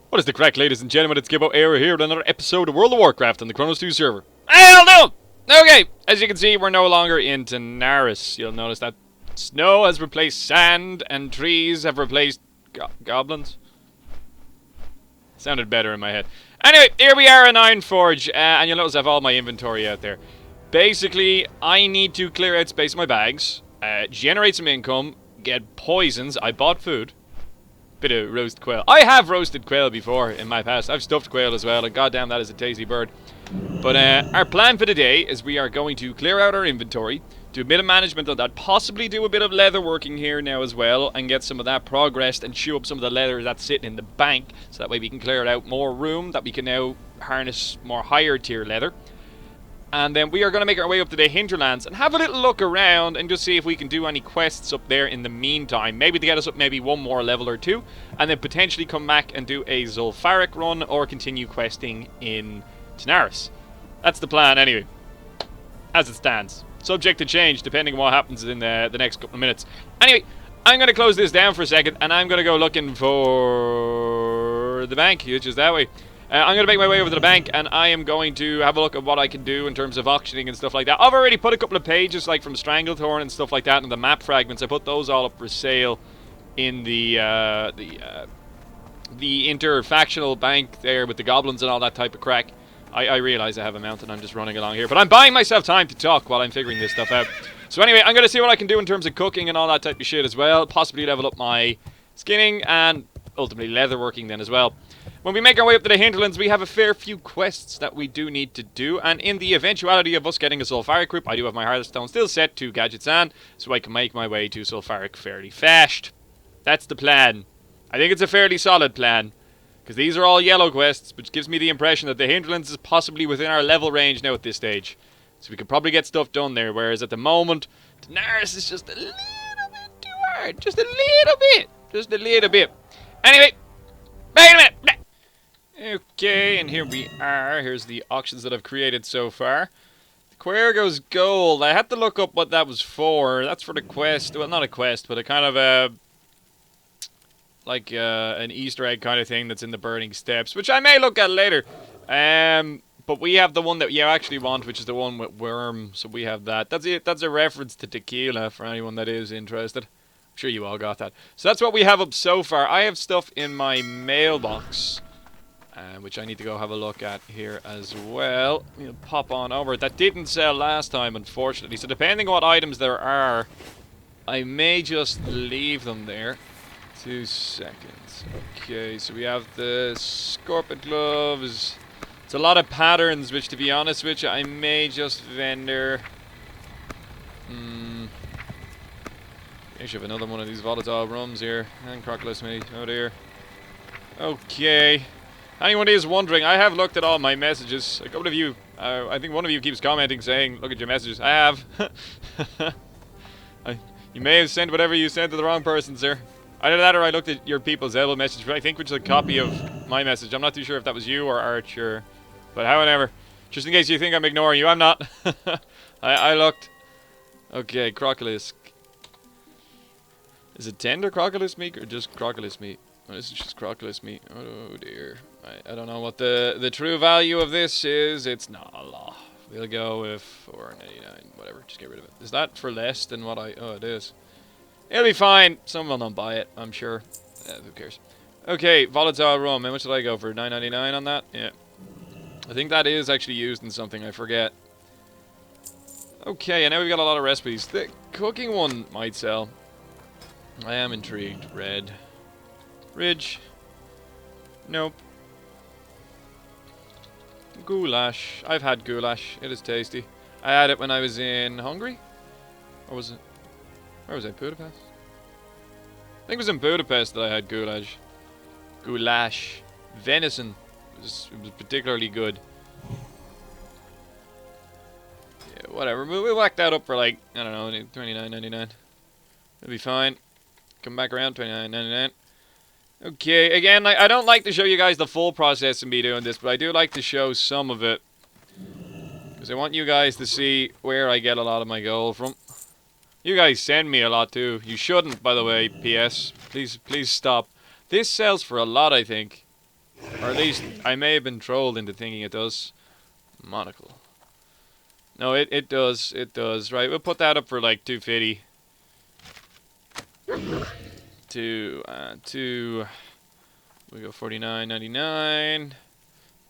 What is the crack, ladies and gentlemen? It's Gibboeire here with another episode of World of Warcraft on the Kronos 2 server. Hell no! Okay, as you can see, we're no longer in Daenerys. You'll notice that snow has replaced sand, and trees have replaced goblins. Sounded better in my head. Anyway, here we are in Ironforge, and you'll notice I have all my inventory out there. Basically, I need to clear out space in my bags, generate some income, get poisons. I bought food. Bit of roast quail. I have roasted quail before in my past. I've stuffed quail as well, and goddamn, that is a tasty bird. But our plan for today is we are going to clear out our inventory, do a bit of management of that, possibly do a bit of leather working here now as well, and get some of that progressed and chew up some of the leather that's sitting in the bank, so that way we can clear out more room, that we can now harness more higher tier leather. And then we are going to make our way up to the Hinterlands and have a little look around and just see if we can do any quests up there in the meantime. Maybe to get us up maybe one more level or two. And then potentially come back and do a Zul'Farrak run or continue questing in Daenerys. That's the plan anyway. As it stands. Subject to change depending on what happens in the next couple of minutes. Anyway, I'm going to close this down for a second and I'm going to go looking for the bank, which is that way. I'm going to make my way over to the bank, and I am going to have a look at what I can do in terms of auctioning and stuff like that. I've already put a couple of pages, like from Stranglethorn and stuff like that, and the map fragments. I put those all up for sale in the interfactional bank there with the goblins and all that type of crack. I realise I have a mountain. I'm just running along here, but I'm buying myself time to talk while I'm figuring this stuff out. So anyway, I'm going to see what I can do in terms of cooking and all that type of shit as well. Possibly level up my skinning and ultimately leatherworking then as well. When we make our way up to the Hinterlands, we have a fair few quests that we do need to do, and in the eventuality of us getting a Zul'Farrak equip, I do have my Hearthstone still set to Gadgets and, so I can make my way to Zul'Farrak fairly fast. That's the plan. I think it's a fairly solid plan, because these are all yellow quests, which gives me the impression that the Hinterlands is possibly within our level range now at this stage. So we could probably get stuff done there, whereas at the moment, Daenerys is just a little bit too hard. Just a little bit. Just a little bit. Anyway, wait a minute. Okay, and here we are. Here's the auctions that I've created so far. The Quergo's Gold. I had to look up what that was for. That's for the quest. Well, not a quest, but a kind of a... like an Easter egg kind of thing that's in the Burning Steps, which I may look at later. But we have the one that you actually want, which is the one with Worm. So we have that. That's it. That's a reference to tequila for anyone that is interested. I'm sure you all got that. So that's what we have up so far. I have stuff in my mailbox, which I need to go have a look at here as well. We'll pop on over. That didn't sell last time, unfortunately. So depending on what items there are, I may just leave them there. 2 seconds. Okay, so we have the Scorpion Gloves. It's a lot of patterns, which to be honest with you, I may just vendor. I should have another one of these volatile rums here. And Crocodile meat. Oh dear. Okay. Anyone is wondering, I have looked at all my messages. A couple of you, I think one of you keeps commenting saying, look at your messages. I have. You may have sent whatever you sent to the wrong person, sir. Either that or I looked at your people's elbow message, I think, which is a copy of my message. I'm not too sure if that was you or Archer. But however, just in case you think I'm ignoring you, I'm not. I looked. Okay, Crocodilisk. Is it tender Crocodilisk meat or just Crocodilisk meat? Oh, this is just Crocodilisk meat. Oh dear. I don't know what the true value of this is. It's not a lot. We'll go with $4.99. Whatever. Just get rid of it. Is that for less than what I... Oh, it is. It'll be fine. Someone will buy it, I'm sure. Who cares? Okay, volatile rum. How much did I go for? $9.99 on that? Yeah. I think that is actually used in something. I forget. Okay, and now we've got a lot of recipes. The cooking one might sell. I am intrigued. Red. Ridge. Nope. Goulash. I've had goulash. It is tasty. I had it when I was in Hungary. Or was it? Where was I? Budapest? I think it was in Budapest that I had goulash. Goulash. Venison. It was particularly good. Yeah, whatever. We'll whack that up for like, I don't know, $29.99. It'll be fine. Come back around, $29.99. Okay, again, I don't like to show you guys the full process of me doing this, but I do like to show some of it. Because I want you guys to see where I get a lot of my gold from. You guys send me a lot too. You shouldn't, by the way, PS. Please stop. This sells for a lot, I think. Or at least, I may have been trolled into thinking it does. Monocle. No, it does. It does. Right, we'll put that up for like 250. We go 49.99.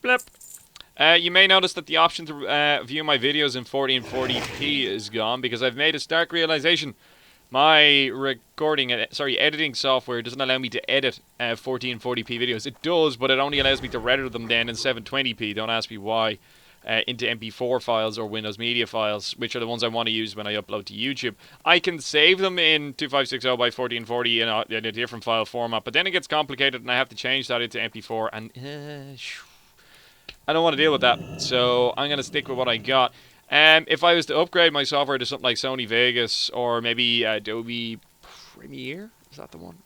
Blip. You may notice that the option to view my videos in 1440p is gone because I've made a stark realization. My editing software doesn't allow me to edit 1440p videos. It does, but it only allows me to render them then in 720p. Don't ask me why. Into MP4 files or Windows Media files, which are the ones I want to use when I upload to YouTube. I can save them in 2560 by 1440 in a different file format, but then it gets complicated and I have to change that into MP4, and I don't want to deal with that, so I'm going to stick with what I got. If I was to upgrade my software to something like Sony Vegas or maybe Adobe Premiere, is that the one?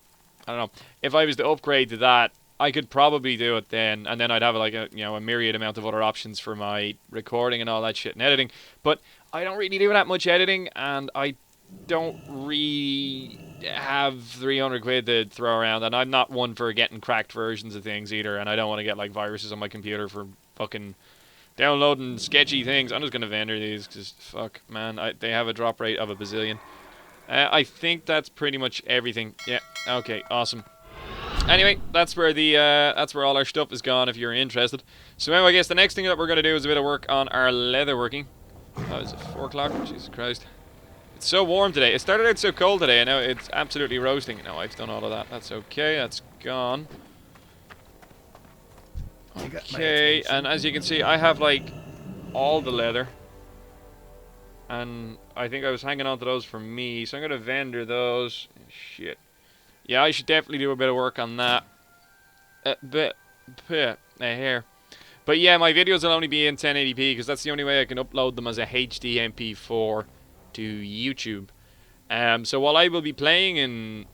I don't know. If I was to upgrade to that, I could probably do it then, and then I'd have like a myriad amount of other options for my recording and all that shit and editing. But I don't really do that much editing, and I don't really have 300 quid to throw around, and I'm not one for getting cracked versions of things either, and I don't want to get like viruses on my computer for fucking downloading sketchy things. I'm just gonna vendor these because fuck, man, they have a drop rate of a bazillion. I think that's pretty much everything. Yeah. Okay. Awesome. Anyway, that's where all our stuff is gone if you're interested. So now I guess the next thing that we're going to do is a bit of work on our leather working. Oh, is it 4 o'clock? Jesus Christ. It's so warm today. It started out so cold today and now it's absolutely roasting. No, I've done all of that. That's okay. That's gone. Okay, and as you can see, I have like all the leather. And I think I was hanging on to those for me, so I'm going to vendor those. Shit. Yeah, I should definitely do a bit of work on that. Here. But yeah, my videos will only be in 1080p because that's the only way I can upload them as a HD MP4 to YouTube. So while I will be playing in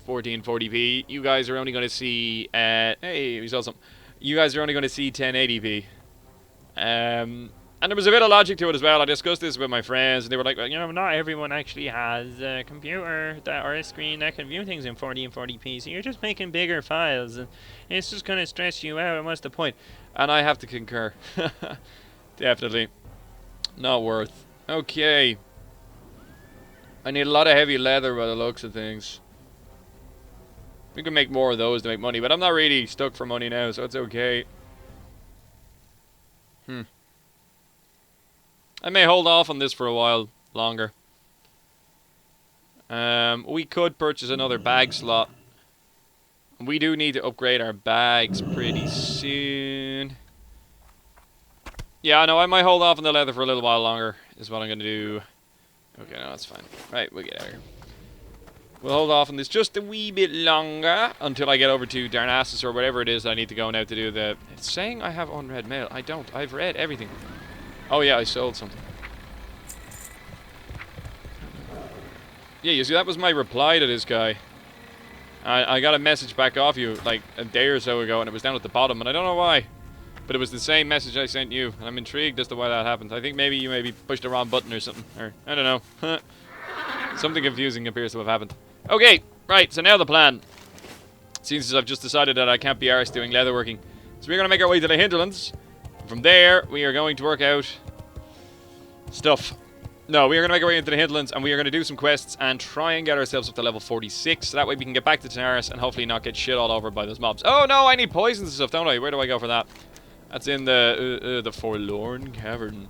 1440p, you guys are only going to see... hey, we saw something. You guys are only going to see 1080p. And there was a bit of logic to it as well. I discussed this with my friends, and they were like, well, not everyone actually has a computer or a screen that can view things in 40p, so you're just making bigger files, and it's just going to stress you out, and what's the point? And I have to concur. Definitely. Not worth. Okay. I need a lot of heavy leather by the looks of things. We can make more of those to make money, but I'm not really stuck for money now, so it's okay. I may hold off on this for a while longer. We could purchase another bag slot. We do need to upgrade our bags pretty soon. Yeah, no, I might hold off on the leather for a little while longer, is what I'm going to do. Okay, no, that's fine. Right, we'll get out of here. We'll hold off on this just a wee bit longer until I get over to Darnassus or whatever it is that I need to go now to do the... It's saying I have unread mail. I don't. I've read everything. Oh yeah, I sold something. Yeah, you see, that was my reply to this guy. I got a message back off you like a day or so ago, and it was down at the bottom, and I don't know why. But it was the same message I sent you, and I'm intrigued as to why that happened. I think maybe you pushed the wrong button or something, or I don't know. Something confusing appears to have happened. Okay, right, so now the plan. Since I've just decided that I can't be arsed doing leatherworking. So we're going to make our way to the Hinterlands. From there, we are going to work out stuff. No, we are going to make our way into the Hinterlands, and we are going to do some quests and try and get ourselves up to level 46. So that way we can get back to Tanaris and hopefully not get shit all over by those mobs. Oh no, I need poisons and stuff, don't I? Where do I go for that? That's in the Forlorn Cavern.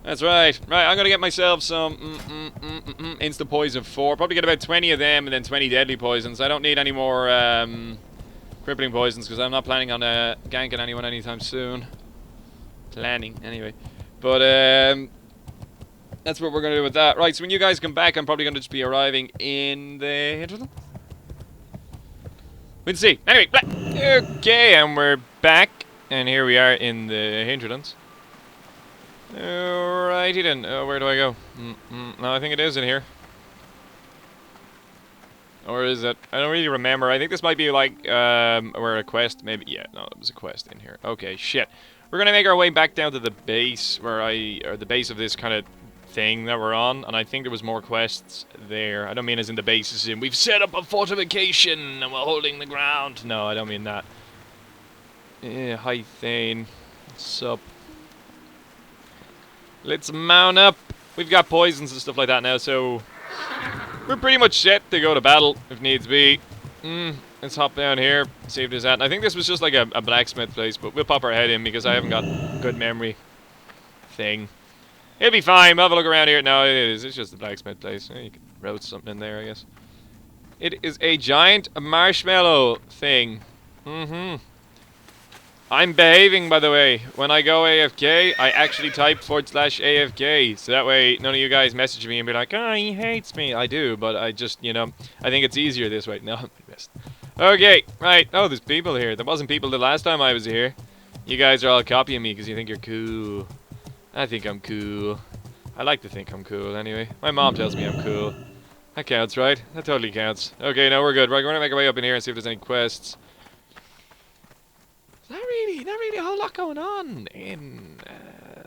That's right. Right, I'm going to get myself some instant poison 4. Probably get about 20 of them and then 20 deadly poisons. I don't need any more crippling poisons because I'm not planning on ganking anyone anytime soon. Planning, anyway. But that's what we're going to do with that. Right, so when you guys come back, I'm probably going to just be arriving in the Hinterland. We'll see. Anyway, okay, and we're back. And here we are in the Hinterlands. Alrighty then. Where do I go? No, I think it is in here. Or is it? I don't really remember. I think this might be like where a quest. Maybe. Yeah, no, it was a quest in here. Okay, shit. We're gonna make our way back down to the base or the base of this kind of thing that we're on. And I think there was more quests there. I don't mean as in the base as in we've set up a fortification and we're holding the ground. No, I don't mean that. Yeah, hi Thane. What's up? Let's mount up. We've got poisons and stuff like that now, so we're pretty much set to go to battle if needs be. Let's hop down here, see if there's that. I think this was just like a blacksmith place, but we'll pop our head in because I haven't got good memory thing. It'll be fine. We'll have a look around here. No, it is. It's just a blacksmith place. You can roast something in there, I guess. It is a giant marshmallow thing. I'm behaving, by the way. When I go AFK, I actually type /AFK. So that way, none of you guys message me and be like, oh, he hates me. I do, but I just, you know, I think it's easier this way. No, I'm the best. Okay, right. Oh, there's people here. There wasn't people the last time I was here. You guys are all copying me because you think you're cool. I think I'm cool. I like to think I'm cool, anyway. My mom tells me I'm cool. That counts, right? That totally counts. Okay, no, we're good. We're going to make our way up in here and see if there's any quests. Not really a whole lot going on in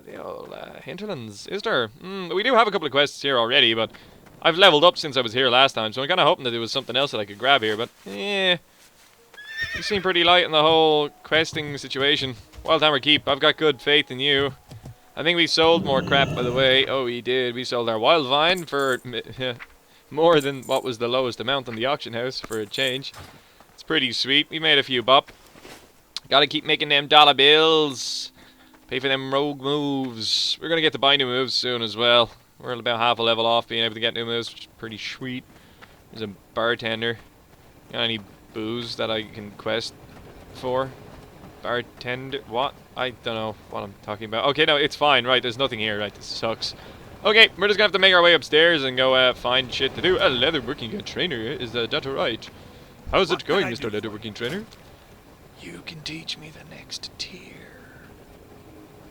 the old Hinterlands, is there? We do have a couple of quests here already, but I've leveled up since I was here last time, so I'm kind of hoping that there was something else that I could grab here, but you seem pretty light in the whole questing situation. Wildhammer Keep, I've got good faith in you. I think we sold more crap, by the way. Oh, we did. We sold our wild vine for more than what was the lowest amount on the auction house for a change. It's pretty sweet. We made a few bop. Gotta keep making them dollar bills. Pay for them rogue moves. We're gonna get to buy new moves soon as well. We're about half a level off being able to get new moves, which is pretty sweet. There's a bartender. Got any booze that I can quest for? Bartender? What? I don't know what I'm talking about. Okay, no, it's fine. Right, there's nothing here. Right, this sucks. Okay, we're just gonna have to make our way upstairs and go find shit to do. A leatherworking trainer, is that right? How's it going, Mr. Leatherworking Trainer? You can teach me the next tier.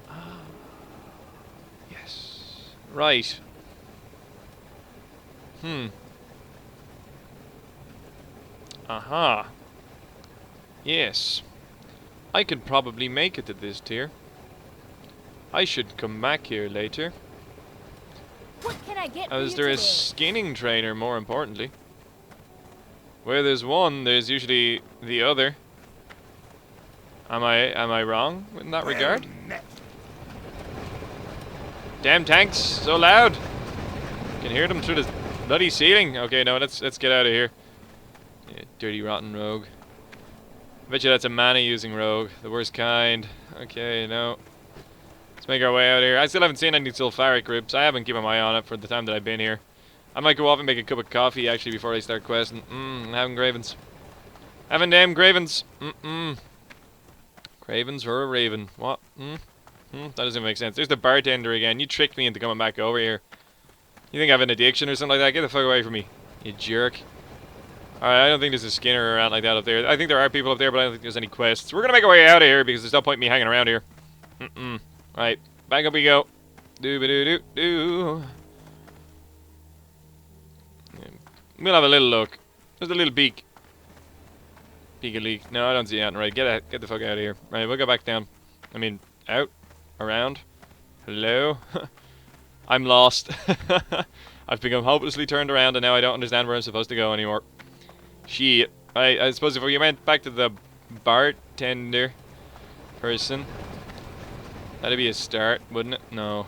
Ah. Yes. Right. Aha. Yes. I could probably make it to this tier. I should come back here later. What can I get As there is skinning trainer, more importantly. Where there's one, there's usually the other. Am I wrong in that regard? Damn tanks, so loud. Can hear them through the bloody ceiling. Okay, no, let's get out of here. Yeah, dirty rotten rogue. I bet you that's a mana using rogue, the worst kind. Okay, no. Let's make our way out of here. I still haven't seen any sulfuric ribs. I haven't kept my eye on it for the time that I've been here. I might go off and make a cup of coffee actually before I start questing. Having Gravens. Having damn Gravens. Ravens or a raven? What? That doesn't make sense. There's the bartender again. You tricked me into coming back over here. You think I have an addiction or something like that? Get the fuck away from me, you jerk. Alright, I don't think there's a skinner around like that up there. I think there are people up there, but I don't think there's any quests. We're gonna make our way out of here because there's no point in me hanging around here. Right, back up we go. Doo-ba-doo-doo-doo. We'll have a little look. There's a little beak. Peek a leak. No, I don't see anything. Right, get the fuck out of here. Right, we'll go back down. I mean, out, around. Hello. I'm lost. I've become hopelessly turned around, and now I don't understand where I'm supposed to go anymore. Shit. I suppose if we went back to the bartender person, that'd be a start, wouldn't it? No.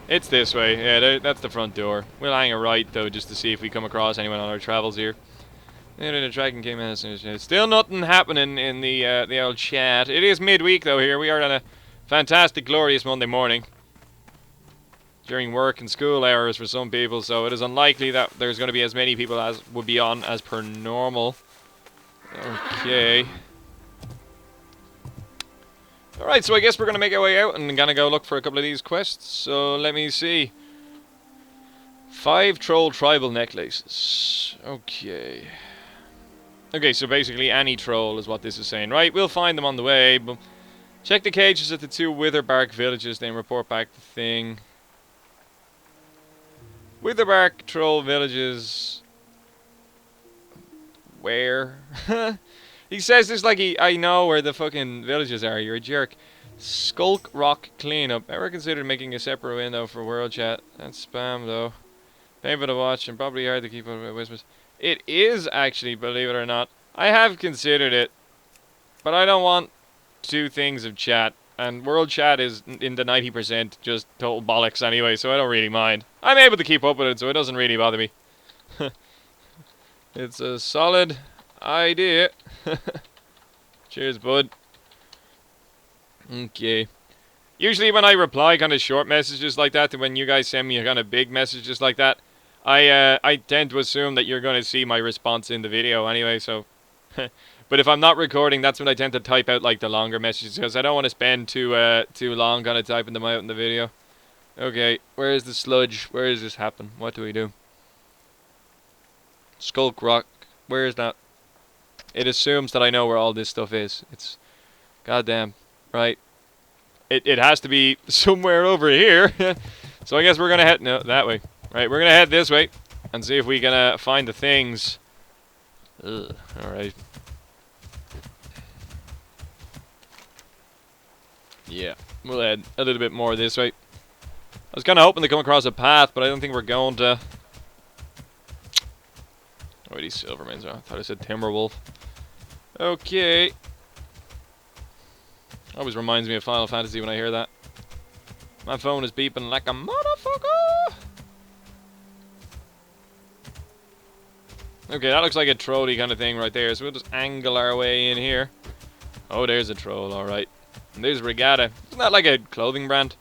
It's this way. Yeah, that's the front door. We'll hang a right though, just to see if we come across anyone on our travels here. The dragon came in. Still nothing happening in the old chat. It is midweek though here. We are on a fantastic, glorious Monday morning. During work and school hours for some people, so it is unlikely that there's going to be as many people as would be on as per normal. Okay. Alright, so I guess we're going to make our way out and gonna go look for a couple of these quests. So let me see. 5 troll tribal necklaces. Okay. Okay, so basically any troll is what this is saying. Right, we'll find them on the way, but check the cages at the 2 Witherbark villages, then report back the thing. Witherbark troll villages. Where? He says this like I know where the fucking villages are. You're a jerk. Skulk Rock Cleanup. Ever considered making a separate window for World Chat? That's spam though. Painful to watch and probably hard to keep up with whispers. It is actually, believe it or not. I have considered it. But I don't want two things of chat, and world chat is in the 90% just total bollocks anyway, so I don't really mind. I'm able to keep up with it, so it doesn't really bother me. It's a solid idea. Cheers, bud. Okay. Usually when I reply kind of short messages like that, and when you guys send me a kind of big messages like that, I tend to assume that you're going to see my response in the video anyway, so... But if I'm not recording, that's when I tend to type out like the longer messages, because I don't want to spend too long kind of typing them out in the video. Okay, where is the sludge? Where does this happen? What do we do? Skulk Rock. Where is that? It assumes that I know where all this stuff is. It's... goddamn. Right. It has to be somewhere over here. So I guess we're gonna head... no, that way. Right, we're gonna head this way. And see if we can find the things. Ugh, alright. Yeah, we'll head a little bit more this way. I was kind of hoping to come across a path, but I don't think we're going to. Oh, these Silvermans. I thought I said Timberwolf. Okay. Always reminds me of Final Fantasy when I hear that. My phone is beeping like a motherfucker. Okay, that looks like a trolley kind of thing right there, so we'll just angle our way in here. Oh, there's a troll, alright. And there's Regatta. Isn't that like a clothing brand?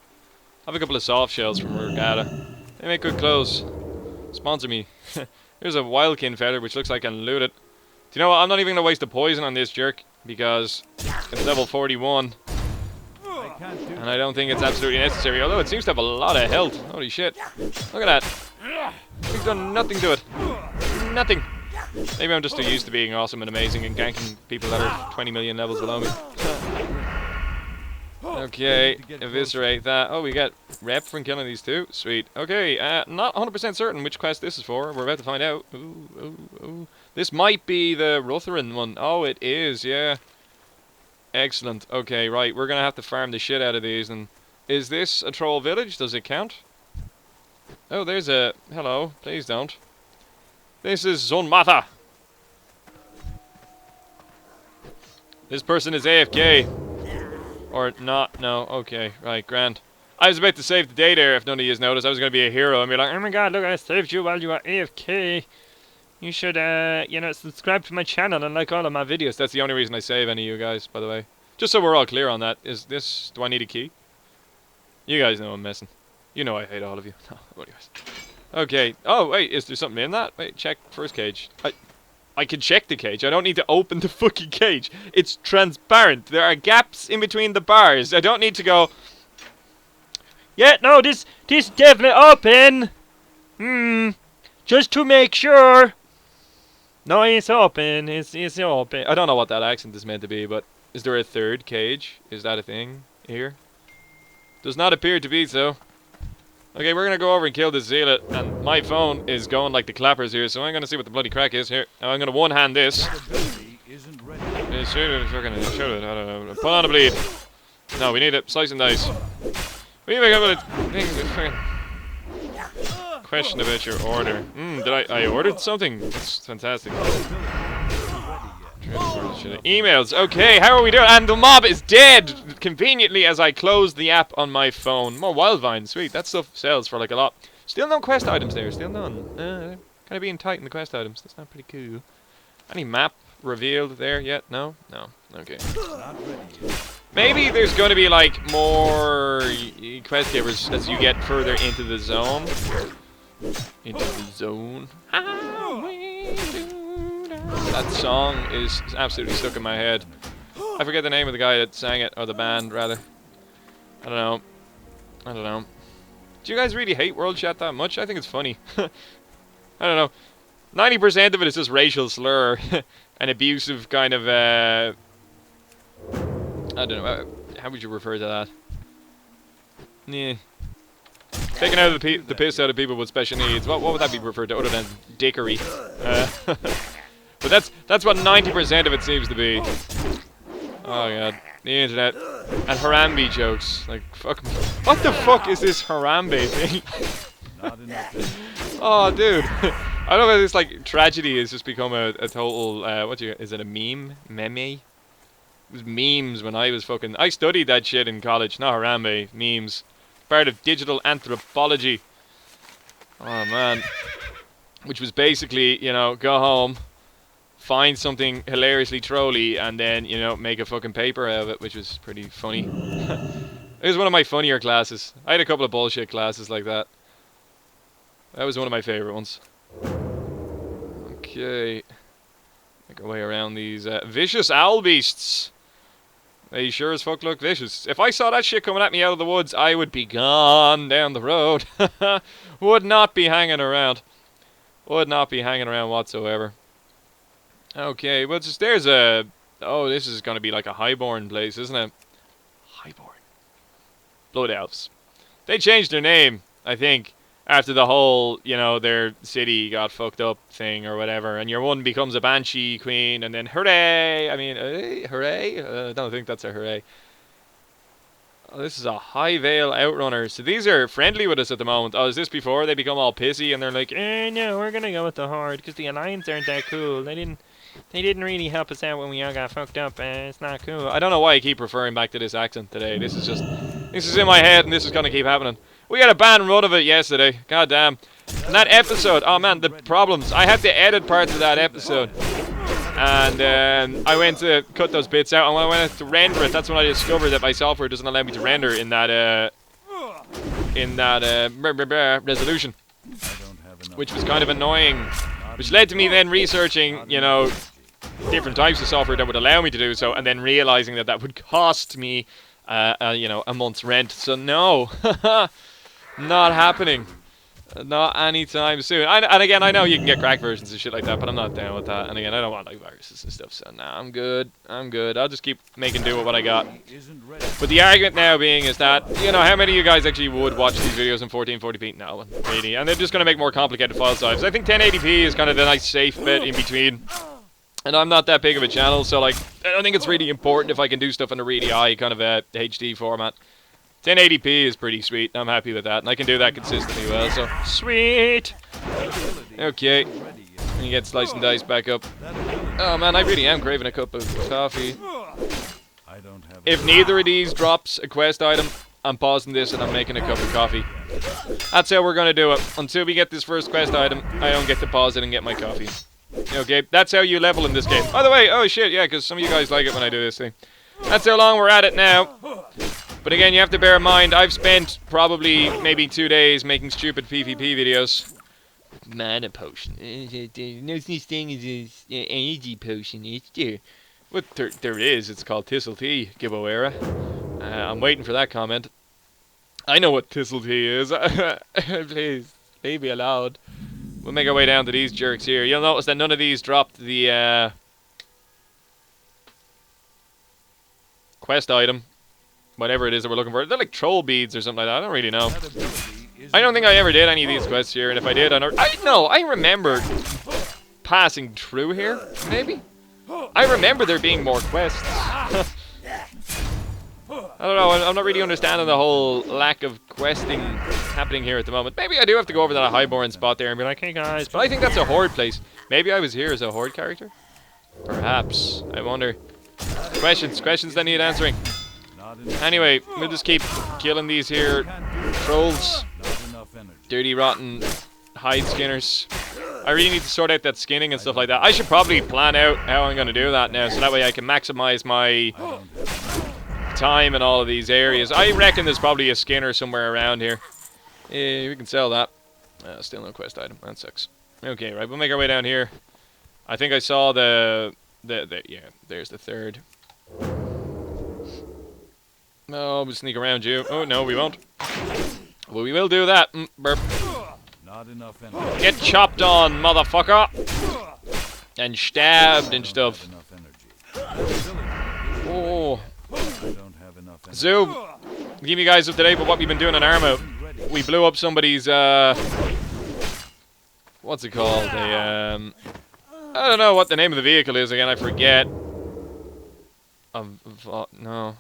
I have a couple of soft shells from Regatta. They make good clothes. Sponsor me. There's a wildkin feather, which looks like I can loot it. Do you know what? I'm not even going to waste the poison on this jerk, because it's level 41. And I don't think it's absolutely necessary, although it seems to have a lot of health. Holy shit. Look at that. We've done nothing to it. Nothing. Maybe I'm just too used to being awesome and amazing and ganking people that are 20 million levels below me. Okay, eviscerate that. Oh, we get rep from killing these two. Sweet. Okay, not 100% certain which quest this is for. We're about to find out. Ooh, ooh, ooh. This might be the Rutherin one. Oh, it is, yeah. Excellent. Okay, right. We're going to have to farm the shit out of these. And is this a troll village? Does it count? Oh, there's a... hello. Please don't. This is Zonmata. This person is AFK. Or not. No. Okay. Right. Grand. I was about to save the day there if none of you has noticed. I was going to be a hero and be like, oh my god, look, I saved you while you were AFK. You should, you know, subscribe to my channel and like all of my videos. That's the only reason I save any of you guys, by the way. Just so we're all clear on that. Is this... do I need a key? You guys know I'm messing. You know I hate all of you. No, anyways. Okay. Oh, wait. Is there something in that? Wait, check first cage. I can check the cage. I don't need to open the fucking cage. It's transparent. There are gaps in between the bars. I don't need to go... yeah, no, this definitely open. Just to make sure. No, it's open. It's open. I don't know what that accent is meant to be, but is there a third cage? Is that a thing here? Does not appear to be so. Okay, we're gonna go over and kill this zealot, and my phone is going like the clappers here, so I'm gonna see what the bloody crack is here. Now I'm gonna one-hand this. Shoot it. Put on a bleed. No, we need it. Slice and dice. We even got a thing. Question about your order. Did I ordered something? That's fantastic. Emails. Okay, how are we doing? And the mob is dead! Conveniently as I close the app on my phone. More Wildvine. Sweet. That stuff sells for like a lot. Still no quest items there. Still none. Kind of being tight in the quest items. That's not pretty cool. Any map revealed there yet? No? No. Okay. Maybe there's going to be like more quest givers as you get further into the zone. Into the zone. That song is absolutely stuck in my head. I forget the name of the guy that sang it, or the band, rather. I don't know. Do you guys really hate World Chat that much? I think it's funny. I don't know. 90% of it is just racial slur. An abusive kind of, I don't know. How would you refer to that? Yeah. Taking out the piss out of people with special needs. What would that be referred to other than dickery? But that's what 90% of it seems to be. Oh god, the internet and Harambe jokes. Like fuck me. What the fuck is this Harambe thing? Oh dude, I don't know if this like tragedy has just become a total. Is it a meme? Meme? was memes when I was fucking... I studied that shit in college. No Harambe. Memes. Part of digital anthropology. Oh, man. Which was basically, you know, go home, find something hilariously trolly, and then, you know, make a fucking paper out of it, which was pretty funny. It was one of my funnier classes. I had a couple of bullshit classes like that. That was one of my favorite ones. Okay. Make our way around these vicious owl beasts. They sure as fuck look vicious. If I saw that shit coming at me out of the woods, I would be gone down the road. Would not be hanging around. Would not be hanging around whatsoever. Okay, well, just there's a... Oh, this is going to be like a highborn place, isn't it? Highborn. Blood Elves. They changed their name, I think, after the whole, you know, their city got fucked up thing or whatever. And your one becomes a Banshee Queen, and then hooray! I mean, hooray? I don't think that's a hooray. Oh, this is a High Vale Outrunner. So these are friendly with us at the moment. Oh, is this before they become all pissy and they're like, no, we're gonna go with the Horde because the Alliance aren't that cool. They didn't really help us out when we all got fucked up. It's not cool. I don't know why I keep referring back to this accent today. This is in my head and this is gonna keep happening. We had a bad run of it yesterday. God damn. And that episode, oh man, the problems. I had to edit parts of that episode. And I went to cut those bits out, and when I went to render it, that's when I discovered that my software doesn't allow me to render in that resolution, which was kind of annoying. Which led to me then researching, you know, different types of software that would allow me to do so, and then realizing that that would cost me, you know, a month's rent. So no, not happening. Not anytime soon. And again, I know you can get crack versions and shit like that, but I'm not down with that. And again, I don't want like viruses and stuff, so nah, I'm good. I'm good. I'll just keep making do with what I got. But the argument now being is that, you know, how many of you guys actually would watch these videos in 1440p? No one, really. And they're just going to make more complicated file sizes. I think 1080p is kind of the nice safe bit in between. And I'm not that big of a channel, so like, I don't think it's really important if I can do stuff in a really high kind of HD format. 1080p is pretty sweet. I'm happy with that, and I can do that consistently well, so sweet! Okay, and you get Slice and Dice back up. Oh man, I really am craving a cup of coffee. If neither of these drops a quest item, I'm pausing this and I'm making a cup of coffee. That's how we're gonna do it. Until we get this first quest item, I don't get to pause it and get my coffee. Okay, that's how you level in this game. By the way, oh shit, yeah, because some of you guys like it when I do this thing. That's how long we're at it now. But again, you have to bear in mind, I've spent probably maybe 2 days making stupid PvP videos. Mana potion. No such thing as an energy potion, is there? Well, there is. It's called Thistle Tea, Gibboeire. I'm waiting for that comment. I know what Thistle Tea is. Please, leave me alone. We'll make our way down to these jerks here. You'll notice that none of these dropped the quest item. Whatever it is that we're looking for. They're like troll beads or something like that. I don't really know. I don't think I ever did any of these quests here, and if I did, I remember passing through here, maybe? I remember there being more quests. I don't know, I'm not really understanding the whole lack of questing happening here at the moment. Maybe I do have to go over to that highborn spot there and be like, hey guys, but I think that's a horde place. Maybe I was here as a horde character? Perhaps. I wonder. Questions that need answering. Anyway, we'll just keep killing these here trolls. Dirty, rotten hide skinners. I really need to sort out that skinning and stuff like that. I should probably plan out how I'm going to do that now, so that way I can maximize my time in all of these areas. I reckon there's probably a skinner somewhere around here. Yeah, we can sell that. Still no quest item. That sucks. Okay, right, we'll make our way down here. I think I saw yeah, there's the third. No, we'll sneak around you. Oh, no, we won't. Well, we will do that. Burp. Not enough energy. Get chopped on, motherfucker. And stabbed and stuff. Oh. Zoom. Keep you guys up to date with what we've been doing in Armo. We blew up somebody's, what's it called? I don't know what the name of the vehicle is again, I forget. No.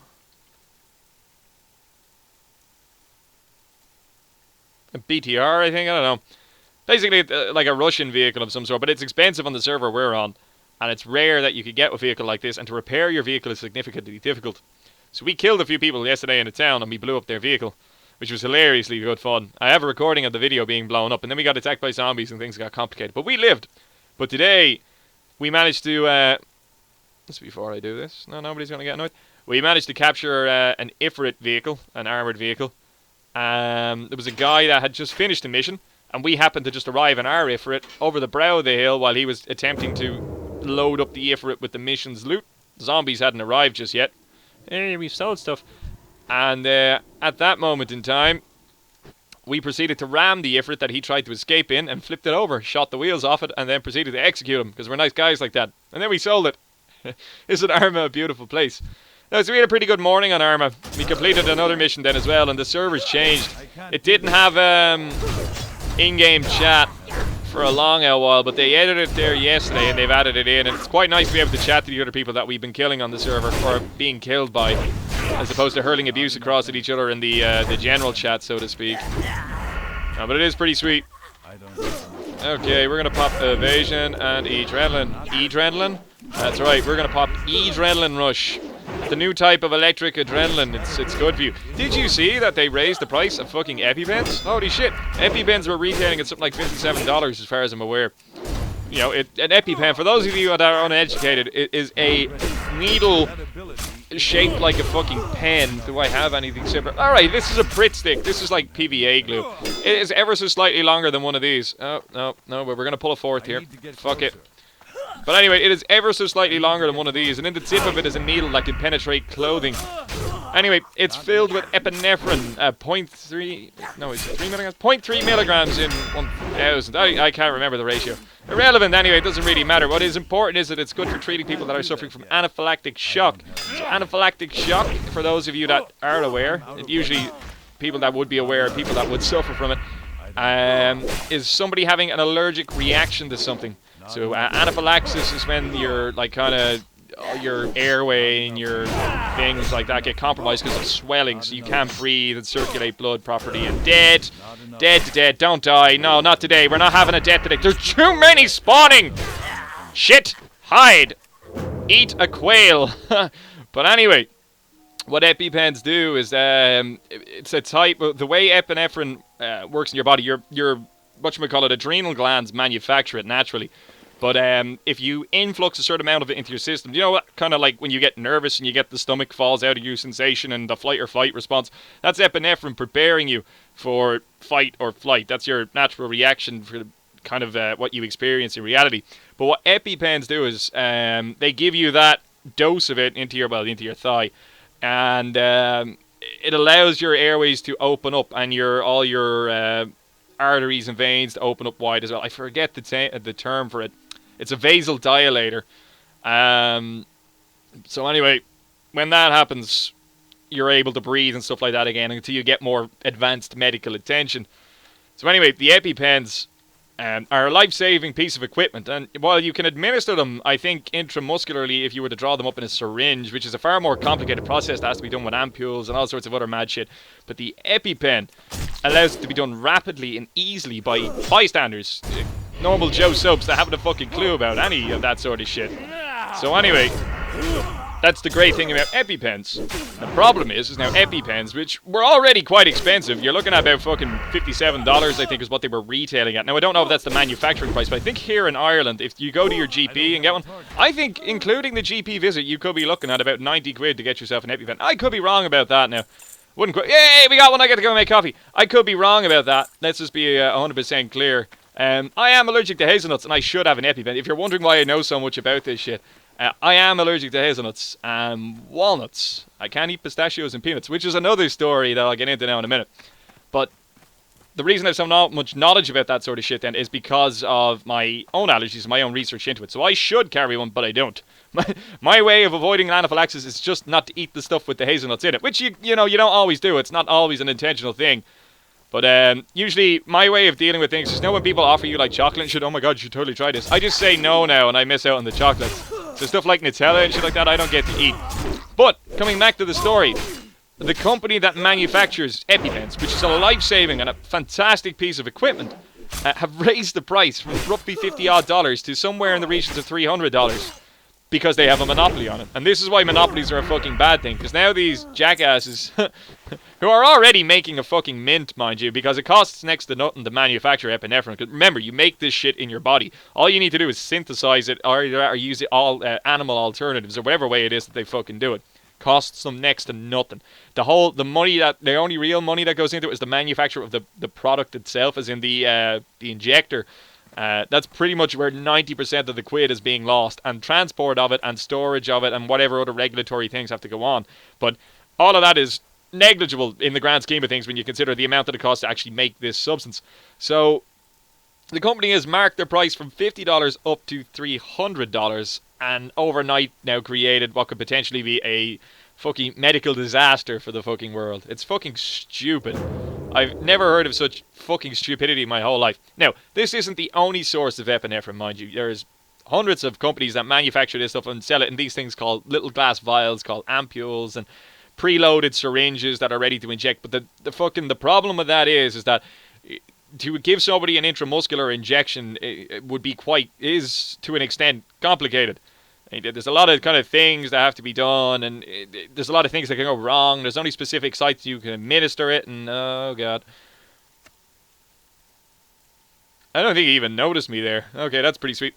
A BTR, I think? I don't know. Basically, like a Russian vehicle of some sort, but it's expensive on the server we're on. And it's rare that you could get a vehicle like this, and to repair your vehicle is significantly difficult. So we killed a few people yesterday in a town, and we blew up their vehicle, which was hilariously good fun. I have a recording of the video being blown up, and then we got attacked by zombies and things got complicated. But we lived. But today, we managed to... This is before I do this. No, nobody's going to get annoyed. We managed to capture an Ifrit vehicle, an armoured vehicle. There was a guy that had just finished a mission, and we happened to just arrive in our Ifrit over the brow of the hill while he was attempting to load up the Ifrit with the mission's loot. Zombies hadn't arrived just yet. Hey, we've sold stuff. And at that moment in time, we proceeded to ram the Ifrit that he tried to escape in and flipped it over, shot the wheels off it, and then proceeded to execute him, because we're nice guys like that. And then we sold it. Isn't Arma a beautiful place? No, so we had a pretty good morning on Arma. We completed another mission then as well, and the servers changed. It didn't have in-game chat for a long while, but they edited it there yesterday, and they've added it in, and it's quite nice to be able to chat to the other people that we've been killing on the server, or being killed by, as opposed to hurling abuse across at each other in the general chat, so to speak. No, but it is pretty sweet. Okay, we're gonna pop evasion and adrenaline. Adrenaline? That's right, we're gonna pop adrenaline rush. The new type of electric adrenaline. It's good for you. Did you see that they raised the price of fucking EpiPens? Holy shit. EpiPens were retailing at something like $57 as far as I'm aware. You know, an EpiPen, for those of you that are uneducated, it is a needle shaped like a fucking pen. Do I have anything similar? Alright, this is a Pritt stick. This is like PVA glue. It is ever so slightly longer than one of these. Oh, no, but we're gonna pull a fourth here. Fuck it. But anyway, it is ever so slightly longer than one of these, and in the tip of it is a needle that can penetrate clothing. Anyway, it's filled with epinephrine, 0.3... No, it's 3 milligrams? 0.3 milligrams in 1,000. I can't remember the ratio. Irrelevant anyway, it doesn't really matter. What is important is that it's good for treating people that are suffering from anaphylactic shock. So anaphylactic shock, for those of you that are aware, usually people that would be aware, people that would suffer from it, is somebody having an allergic reaction to something. So anaphylaxis is when your your airway and your things like that get compromised because of swelling, so you can't breathe and circulate blood properly. And dead, don't die. No, not today. We're not having a death today. There's too many spawning. Shit, hide, eat a quail. But anyway, what EpiPens do is it's a type of the way epinephrine works in your body. Your whatchamacallit, adrenal glands manufacture it naturally. But if you influx a certain amount of it into your system, you know what? Kind of like when you get nervous and you get the stomach falls out of you sensation and the flight or flight response. That's epinephrine preparing you for fight or flight. That's your natural reaction for kind of what you experience in reality. But what EpiPens do is they give you that dose of it into your thigh. And it allows your airways to open up and all your arteries and veins to open up wide as well. I forget the term for it. It's a vasodilator. So anyway, when that happens, you're able to breathe and stuff like that again until you get more advanced medical attention. So anyway, the EpiPens are a life-saving piece of equipment, and while you can administer them, I think, intramuscularly if you were to draw them up in a syringe, which is a far more complicated process that has to be done with ampules and all sorts of other mad shit. But the EpiPen allows it to be done rapidly and easily by bystanders, normal Joe Subs that haven't a fucking clue about any of that sort of shit. So anyway, that's the great thing about EpiPens. The problem is now EpiPens, which were already quite expensive. You're looking at about fucking $57, I think, is what they were retailing at. Now, I don't know if that's the manufacturing price, but I think here in Ireland, if you go to your GP and get one, I think, including the GP visit, you could be looking at about 90 quid to get yourself an EpiPen. I could be wrong about that now. Wouldn't quite. Yay, we got one, I get to go make coffee. I could be wrong about that. Let's just be 100% clear. I am allergic to hazelnuts, and I should have an EpiPen. If you're wondering why I know so much about this shit, I am allergic to hazelnuts and walnuts. I can't eat pistachios and peanuts, which is another story that I'll get into now in a minute. But the reason I have so much knowledge about that sort of shit then is because of my own allergies and my own research into it. So I should carry one, but I don't. My way of avoiding anaphylaxis is just not to eat the stuff with the hazelnuts in it, which you don't always do. It's not always an intentional thing. But usually my way of dealing with things is, when people offer you like chocolate and shit, oh my god, you should totally try this. I just say no now and I miss out on the chocolates. So stuff like Nutella and shit like that, I don't get to eat. But coming back to the story, the company that manufactures EpiPens, which is a life-saving and a fantastic piece of equipment, have raised the price from roughly $50 to somewhere in the regions of $300 because they have a monopoly on it. And this is why monopolies are a fucking bad thing, because now these jackasses who are already making a fucking mint, mind you, because it costs next to nothing to manufacture epinephrine. Because remember, you make this shit in your body. All you need to do is synthesize it or use it all animal alternatives or whatever way it is that they fucking do it. Costs them next to nothing. The only real money that goes into it is the manufacture of the product itself, as in the injector. That's pretty much where 90% of the quid is being lost, and transport of it and storage of it and whatever other regulatory things have to go on. But all of that is negligible in the grand scheme of things when you consider the amount that it costs to actually make this substance. So the company has marked their price from $50 up to $300, and overnight now created what could potentially be a fucking medical disaster for the fucking world. It's fucking stupid. I've never heard of such fucking stupidity in my whole life. Now, this isn't the only source of epinephrine, mind you. There's hundreds of companies that manufacture this stuff and sell it in these things called little glass vials called ampules and preloaded syringes that are ready to inject. But the problem with that is that to give somebody an intramuscular injection is to an extent complicated. There's a lot of kind of things that have to be done, and there's a lot of things that can go wrong. There's only specific sites you can administer it, and oh god. I don't think he even noticed me there. Okay, that's pretty sweet.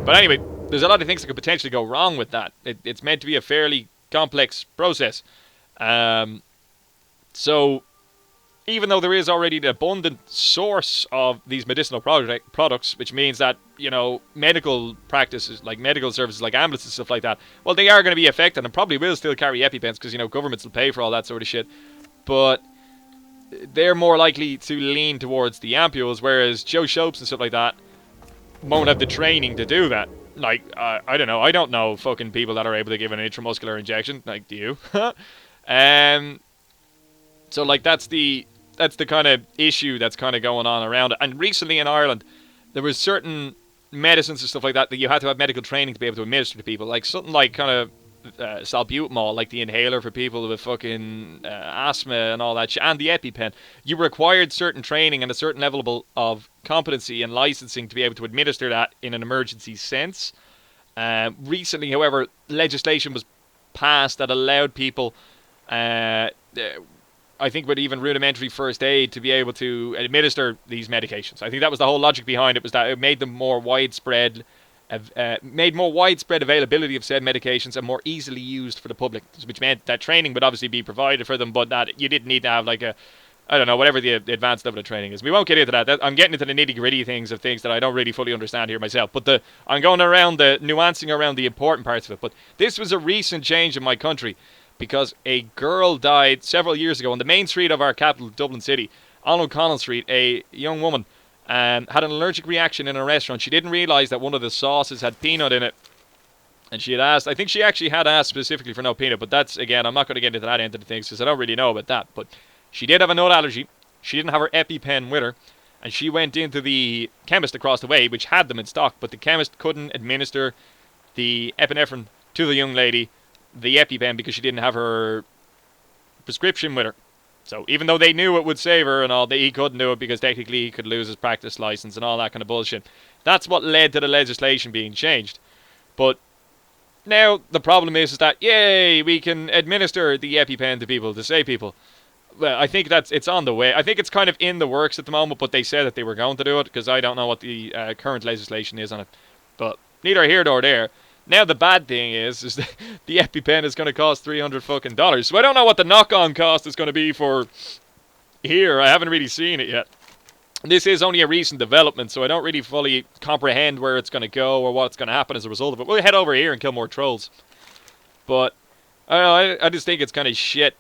But anyway, there's a lot of things that could potentially go wrong with that. It's meant to be a fairly complex process. So even though there is already an abundant source of these medicinal products, which means that, you know, medical practices, like medical services like ambulances and stuff like that, well, they are going to be affected and probably will still carry EpiPens because, you know, governments will pay for all that sort of shit. But they're more likely to lean towards the ampules, whereas Joe Shopes and stuff like that won't have the training to do that. Like, I don't know. I don't know fucking people that are able to give an intramuscular injection. Like, do you? So, like, that's the kind of issue that's kind of going on around it. And recently in Ireland, there was certain medicines and stuff like that you had to have medical training to be able to administer to people. Like something like kind of salbutamol, like the inhaler for people with fucking asthma and all that shit, and the EpiPen. You required certain training and a certain level of competency and licensing to be able to administer that in an emergency sense. Recently, however, legislation was passed that allowed people, I think with even rudimentary first aid, to be able to administer these medications. I think that was the whole logic behind it, was that it made them more widespread, made more widespread availability of said medications and more easily used for the public, which meant that training would obviously be provided for them, but that you didn't need to have like I don't know, whatever the advanced level of training is. We won't get into that. I'm getting into the nitty-gritty things that I don't really fully understand here myself. But I'm going around nuancing around the important parts of it. But this was a recent change in my country, because a girl died several years ago on the main street of our capital, Dublin City, on O'Connell Street. A young woman had an allergic reaction in a restaurant. She didn't realise that one of the sauces had peanut in it. And she had asked, I think she actually had asked specifically for no peanut, but that's, again, I'm not going to get into that end of the things because I don't really know about that. But she did have a nut allergy. She didn't have her EpiPen with her. And she went into the chemist across the way, which had them in stock, but the chemist couldn't administer the epinephrine to the young lady, the EpiPen, because she didn't have her prescription with her. So even though they knew it would save her and all, he couldn't do it because technically he could lose his practice license and all that kind of bullshit. That's what led to the legislation being changed. But now the problem is that, yay, we can administer the EpiPen to people, to save people. Well, I think it's on the way. I think it's kind of in the works at the moment, but they said that they were going to do it, because I don't know what the current legislation is on it. But neither here nor there. Now the bad thing is that the EpiPen is going to cost $300 fucking dollars. So I don't know what the knock-on cost is going to be for here. I haven't really seen it yet. This is only a recent development, so I don't really fully comprehend where it's going to go or what's going to happen as a result of it. We'll head over here and kill more trolls. But I don't know, I just think it's kind of shit.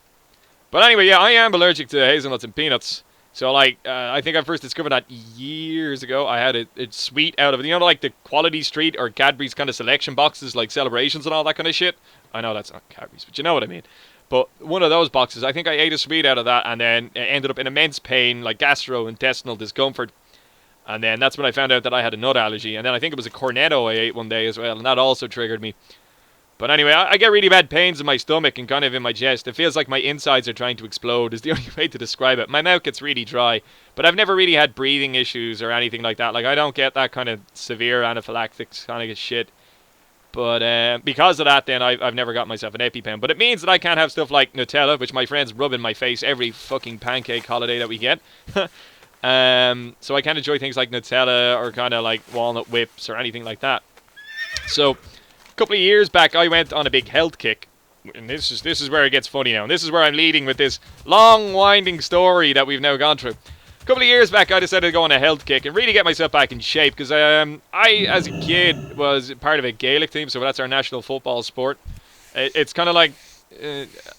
But anyway, yeah, I am allergic to hazelnuts and peanuts. So, like, I think I first discovered that years ago. I had it sweet out of it. You know, like the Quality Street or Cadbury's kind of selection boxes, like celebrations and all that kind of shit. I know that's not Cadbury's, but you know what I mean. But one of those boxes, I think I ate a sweet out of that and then ended up in immense pain, like gastrointestinal discomfort. And then that's when I found out that I had a nut allergy. And then I think it was a cornetto I ate one day as well, and that also triggered me. But anyway, I get really bad pains in my stomach and kind of in my chest. It feels like my insides are trying to explode is the only way to describe it. My mouth gets really dry. But I've never really had breathing issues or anything like that. Like, I don't get that kind of severe anaphylactic kind of shit. But because of that, then I've never got myself an EpiPen. But it means that I can't have stuff like Nutella, which my friends rub in my face every fucking pancake holiday that we get. So I can't enjoy things like Nutella or kind of like walnut whips or anything like that. So a couple of years back, I went on a big health kick. And this is where it gets funny now. And this is where I'm leading with this long, winding story that we've now gone through. A couple of years back, I decided to go on a health kick and really get myself back in shape because I, as a kid, was part of a Gaelic team, so that's our national football sport. It's kind of like,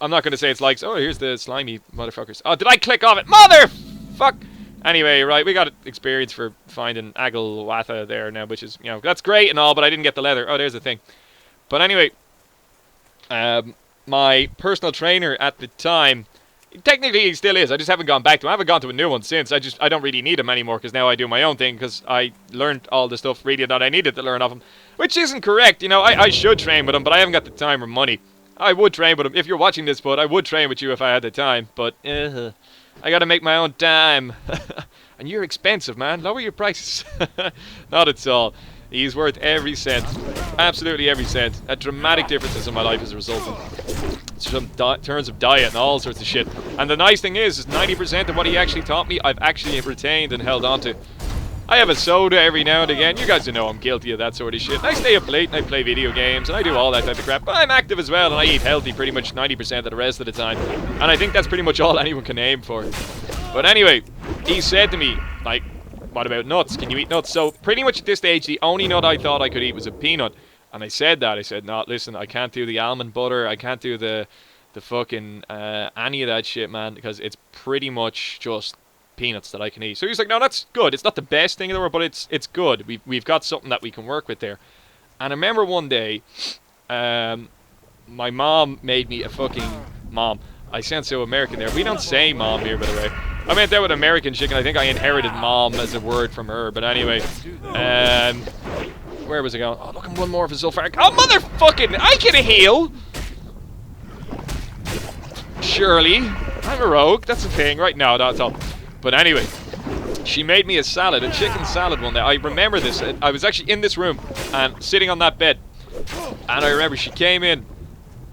I'm not going to say it's like, oh, here's the slimy motherfuckers. Oh, did I click off it? Motherfuck! Anyway, right, we got experience for finding Agil Watha there now, which is, you know, that's great and all, but I didn't get the leather. Oh, there's the thing. But anyway, my personal trainer at the time, technically he still is, I just haven't gone back to him. I haven't gone to a new one since. I don't really need him anymore because now I do my own thing because I learned all the stuff really that I needed to learn off him. Which isn't correct, you know, I should train with him, but I haven't got the time or money. I would train with him. If you're watching this, bud, I would train with you if I had the time, but I gotta make my own time. And you're expensive, man. Lower your prices. Not at all. He's worth every cent. Absolutely every cent. A dramatic differences in my life as a result of some terms of diet and all sorts of shit. And the nice thing is 90% of what he actually taught me, I've actually retained and held on to. I have a soda every now and again. You guys know I'm guilty of that sort of shit. I stay up late and I play video games and I do all that type of crap. But I'm active as well and I eat healthy pretty much 90% of the rest of the time. And I think that's pretty much all anyone can aim for. But anyway, he said to me, like, what about nuts? Can you eat nuts? So pretty much at this stage, the only nut I thought I could eat was a peanut. And I said that. I said, no, listen, I can't do the almond butter. I can't do the fucking any of that shit, man, because it's pretty much just peanuts that I can eat. So he's like, no, that's good. It's not the best thing in the world, but it's good. We've got something that we can work with there. And I remember one day, my mom made me a fucking mom. I sound so American there. We don't say mom here, by the way. I meant that with American chicken. I think I inherited mom as a word from her. But anyway, where was I going? Oh, look, I'm one more of a sulfuric. Oh, motherfucking, I can heal. Surely. I'm a rogue. That's a thing, right? No, that's all. But anyway, she made me a salad, a chicken salad one day. I remember this. I was actually in this room and sitting on that bed. And I remember she came in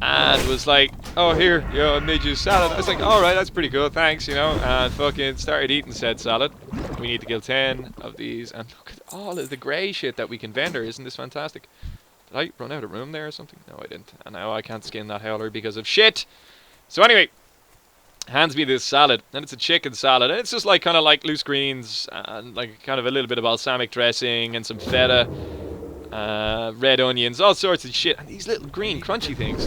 and was like, oh, here, yo, I made you a salad. I was like, all right, that's pretty good, thanks, you know. And fucking started eating said salad. We need to kill 10 of these. And look at all of the grey shit that we can vendor. Isn't this fantastic? Did I run out of room there or something? No, I didn't. And now I can't skin that howler because of shit. So anyway, hands me this salad, and it's a chicken salad, and it's just like kind of like loose greens and like kind of a little bit of balsamic dressing and some feta, red onions, all sorts of shit, and these little green crunchy things.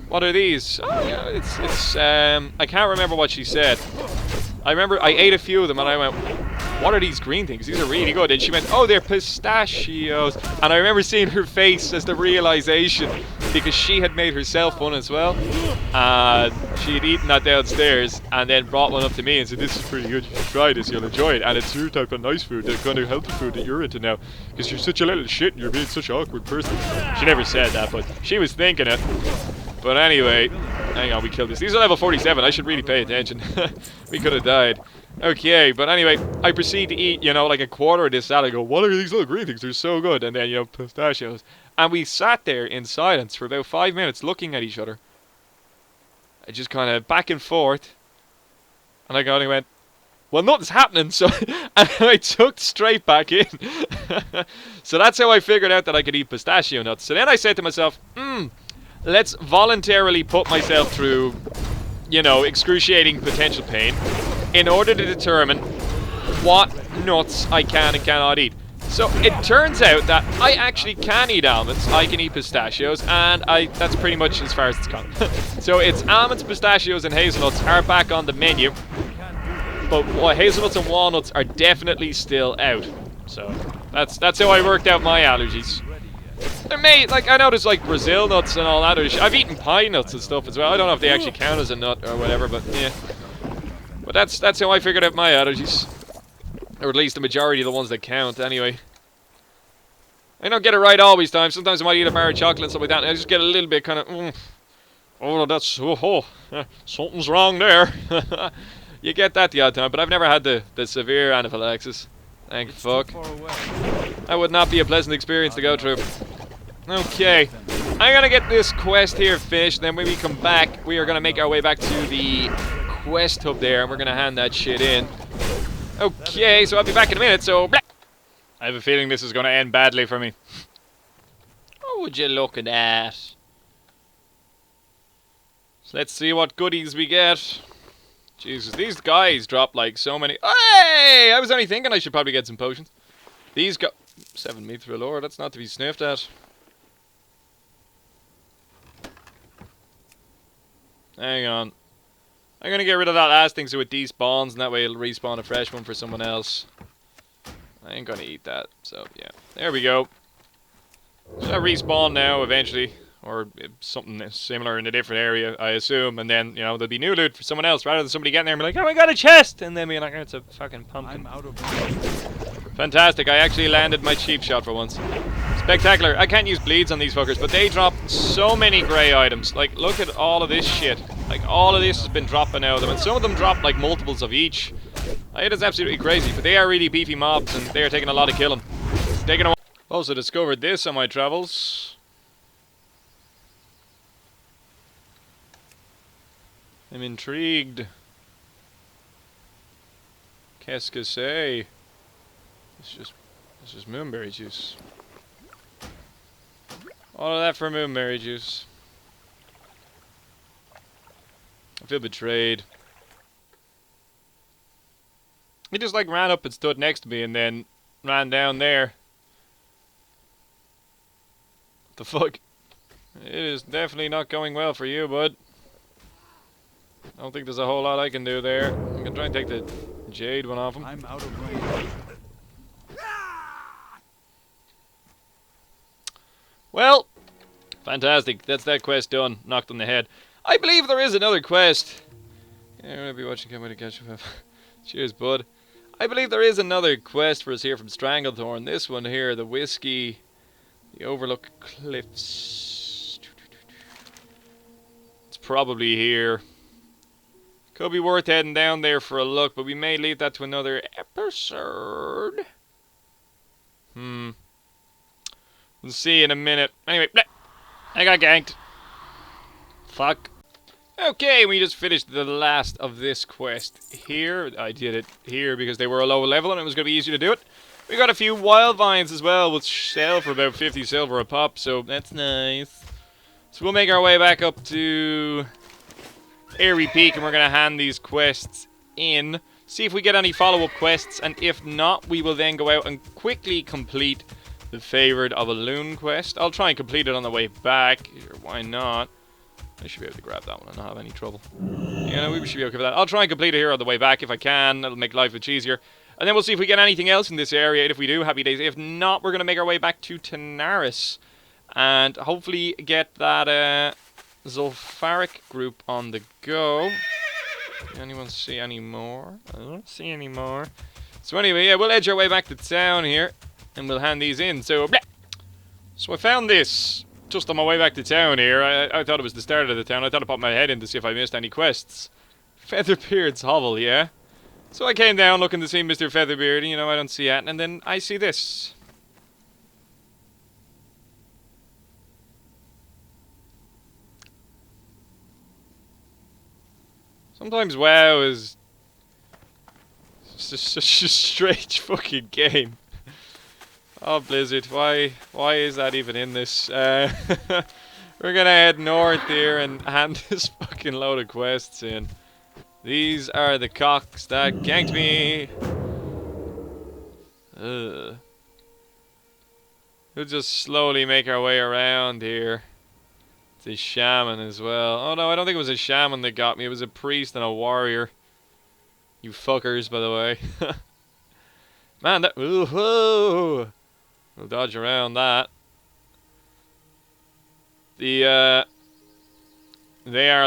What are these? Oh yeah, it's I can't remember what she said. I remember I ate a few of them and I went, what are these green things? These are really good. And she went, oh, they're pistachios. And I remember seeing her face as the realization, because she had made herself one as well. And she had eaten that downstairs and then brought one up to me and said, this is pretty good. You should try this. You'll enjoy it. And it's your type of nice food, the kind of healthy food that you're into now. Because you're such a little shit and you're being such an awkward person. She never said that, but she was thinking it. But anyway, hang on, we killed this. These are level 47. I should really pay attention. We could have died. Okay, but anyway, I proceed to eat, you know, like a quarter of this salad. I go, what are these little green things? They're so good. And then, you know, pistachios. And we sat there in silence for about 5 minutes looking at each other. I just kind of back and forth. And I kind of went, well, nothing's happening. So and I took straight back in. So that's how I figured out that I could eat pistachio nuts. So then I said to myself, let's voluntarily put myself through, you know, excruciating potential pain in order to determine what nuts I can and cannot eat. So it turns out that I actually can eat almonds, I can eat pistachios, and that's pretty much as far as it's gone. So it's almonds, pistachios, and hazelnuts are back on the menu, but hazelnuts and walnuts are definitely still out. So that's how I worked out my allergies. There like, I know there's like Brazil nuts and all that. I've eaten pine nuts and stuff as well. I don't know if they actually count as a nut or whatever, but yeah. But that's how I figured out my allergies. Or at least the majority of the ones that count, anyway. I don't get it right always times. Sometimes I might eat a bar of chocolate and stuff like that, and I just get a little bit kind of, oh, that's, something's wrong there. You get that the odd time, but I've never had the severe anaphylaxis. Thank fuck. That would not be a pleasant experience to go through. Okay, I'm gonna get this quest here finished, then when we come back, we are gonna make our way back to the quest hub there, and we're gonna hand that shit in. Okay, so I'll be back in a minute, so... I have a feeling this is gonna end badly for me. Oh, would you look at that? So let's see what goodies we get. Jesus, these guys drop like so many... Hey! I was only thinking I should probably get some potions. These go... 7 mithril ore, that's not to be sniffed at. Hang on. I'm gonna get rid of that last thing so it despawns, and that way it'll respawn a fresh one for someone else. I ain't gonna eat that, so yeah. There we go. Should I respawn now, eventually? Or something similar in a different area, I assume, and then, you know, there'll be new loot for someone else, rather than somebody getting there and be like, oh, I got a chest! And then be like, oh, it's a fucking pumpkin. I'm out of Fantastic, I actually landed my cheap shot for once. Spectacular. I can't use bleeds on these fuckers, but they drop so many grey items. Like, look at all of this shit. Like, all of this has been dropping out of them, and some of them drop, like, multiples of each. It is absolutely crazy, but they are really beefy mobs, and they are taking a lot of killing. It's taking a while. Also discovered this on my travels. I'm intrigued. Qu'est-ce que c'est? It's just moonberry juice. All of that for moonberry juice. I feel betrayed. He just like ran up and stood next to me and then ran down there. What the fuck? It is definitely not going well for you, bud. I don't think there's a whole lot I can do there. I'm gonna try and take the jade one off him. I'm out of range. Well, fantastic. That's that quest done. Knocked on the head. I believe there is another quest. Yeah, I'm gonna be watching. Can't wait to catch up. Cheers, bud. I believe there is another quest for us here from Stranglethorn. This one here, the whiskey, the Overlook Cliffs. It's probably here. Could be worth heading down there for a look, but we may leave that to another episode. We'll see in a minute. Anyway, I got ganked. Fuck. Okay, we just finished the last of this quest here. I did it here because they were a low level and it was going to be easy to do it. We got a few wild vines as well, which sell for about 50 silver a pop, so that's nice. So we'll make our way back up to Airy Peak and we're going to hand these quests in. See if we get any follow-up quests, and if not, we will then go out and quickly complete the Favoured of a Loon quest. I'll try and complete it on the way back. Why not? I should be able to grab that one and not have any trouble. Yeah, we should be okay with that. I'll try and complete it here on the way back if I can. That'll make life much easier. And then we'll see if we get anything else in this area. And if we do, happy days. If not, we're going to make our way back to Tanaris. And hopefully get that Zulfaric group on the go. Anyone see any more? I don't see any more. So anyway, yeah, we'll edge our way back to town here. And we'll hand these in. So I found this just on my way back to town here. I thought it was the start of the town. I thought I'd pop my head in to see if I missed any quests. Featherbeard's hovel, yeah? So I came down looking to see Mr. Featherbeard. You know, I don't see it. And then I see this. Sometimes WoW is just such a strange fucking game. Oh, Blizzard, why is that even in this? We're gonna head north here and hand this fucking load of quests in. These are the cocks that ganked me. We'll just slowly make our way around here. It's a shaman as well. Oh no, I don't think it was a shaman that got me. It was a priest and a warrior. You fuckers, by the way. Man, that... Whoa! We'll dodge around that. They are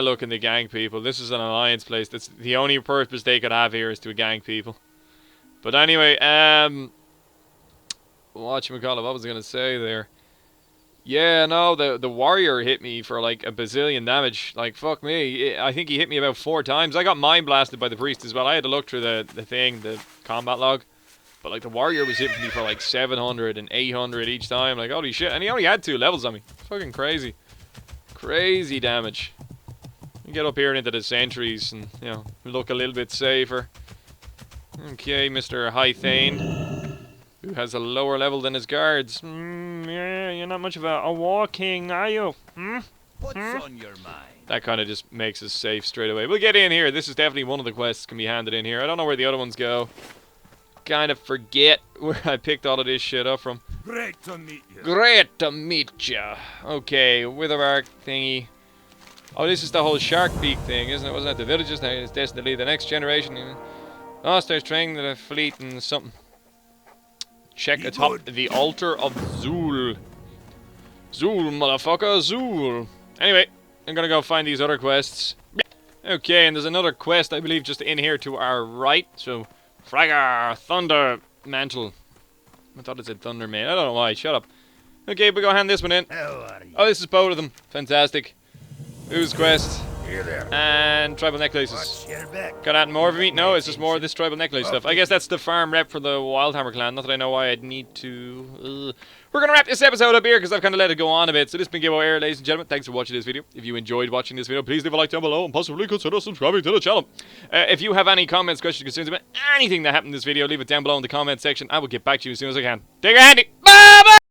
looking to gank people. This is an alliance place. That's the only purpose they could have here is to gank people. But anyway, whatchamacallit, what was I going to say there? Yeah, no, the warrior hit me for like a bazillion damage. Like, fuck me. I think he hit me about 4 times. I got mind blasted by the priest as well. I had to look through the combat log. But like the warrior was hitting me for like 700 and 800 each time. Like, holy shit. And he only had 2 levels on me. Fucking crazy. Crazy damage. You get up here into the sentries and, you know, look a little bit safer. Okay, Mr. High Thane, who has a lower level than his guards. Yeah, you're not much of a war king, are you? What's on your mind? That kind of just makes us safe straight away. We'll get in here. This is definitely one of the quests can be handed in here. I don't know where the other ones go. Kind of forget where I picked all of this shit up from. Great to meet you. Great to meet ya. Okay, witherbark thingy. Oh, this is the whole shark beak thing, isn't it? Wasn't it the villages? Now it's destined to lead the next generation. Oh, starts training the fleet and something. Check atop the altar of Zul. Zul, motherfucker, Zul. Anyway, I'm gonna go find these other quests. Okay, and there's another quest, I believe, just in here to our right. So, Fragger, Thunder, Mantle. I thought it said Thunder Man. I don't know why. Shut up. Okay, we go hand this one in. How are you? Oh, this is both of them. Fantastic. Who's quest? Here there. And tribal necklaces. Watch your back. Got add more of me? No, it's just more of this tribal necklace stuff. I guess that's the farm rep for the Wildhammer clan. Not that I know why I'd need to... We're going to wrap this episode up here because I've kind of let it go on a bit. So this has been Gibboeire, ladies and gentlemen. Thanks for watching this video. If you enjoyed watching this video, please leave a like down below and possibly consider subscribing to the channel. If you have any comments, questions, concerns about anything that happened in this video, leave it down below in the comment section. I will get back to you as soon as I can. Take care, handy. Bye-bye!